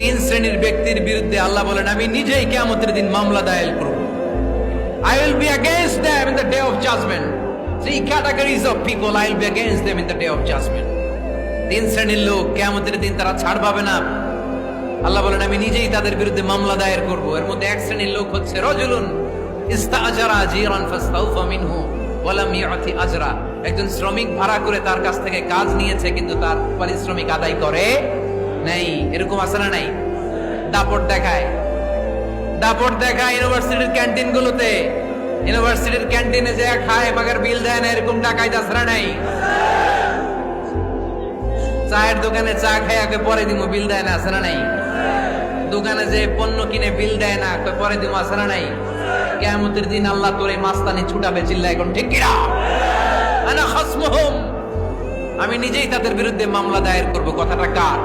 তিন শ্রেণীর ব্যক্তির বিরুদ্ধে আল্লাহ বলেন আমি নিজেই কিয়ামতের দিন মামলা দায়ের করব। I will be against them in the day of judgment. Three categories of people I will be against them in the day of judgment. তিন শ্রেণীর লোক কিয়ামতের দিন তারা ছাড় পাবে না। আল্লাহ বলেন আমি নিজেই তাদের বিরুদ্ধে মামলা দায়ের করব। এর মধ্যে এক শ্রেণীর লোক হচ্ছে রাজুলুন ইস্তাআজারা জিরান ফাস্তাউফা মিনহু ওয়া লাম ইউতি আজরা। একজন শ্রমিক ভাড়া করে তার কাছ থেকে কাজ নিয়েছে কিন্তু তার পারিশ্রমিক আদায় করে নাই। এরকম আছে না নাই? দাপট দেখায় ইউনিভার্সিটির ক্যান্টিন গুলোতে। ইউনিভার্সিটির ক্যান্টিনে যে খায় মাগার বিল দেয় না, এরকম ডাকাইত আছে না নাই? চায়ের দোকানে চা খায় পরে দিমু বিল দেয় না, আছে না নাই? দোকানে যে পণ্য কিনে বিল দেয় না পরে দিমু, আছে না নাই? কিয়ামতের দিন আল্লাহ তোরে মাস্তানি ছুটাবে, চিল্লা এখন ঠিক কিনা? আনা খাসমুহুম, আমি নিজেই তাদের বিরুদ্ধে মামলা দায়ের করব। কথাটা কার?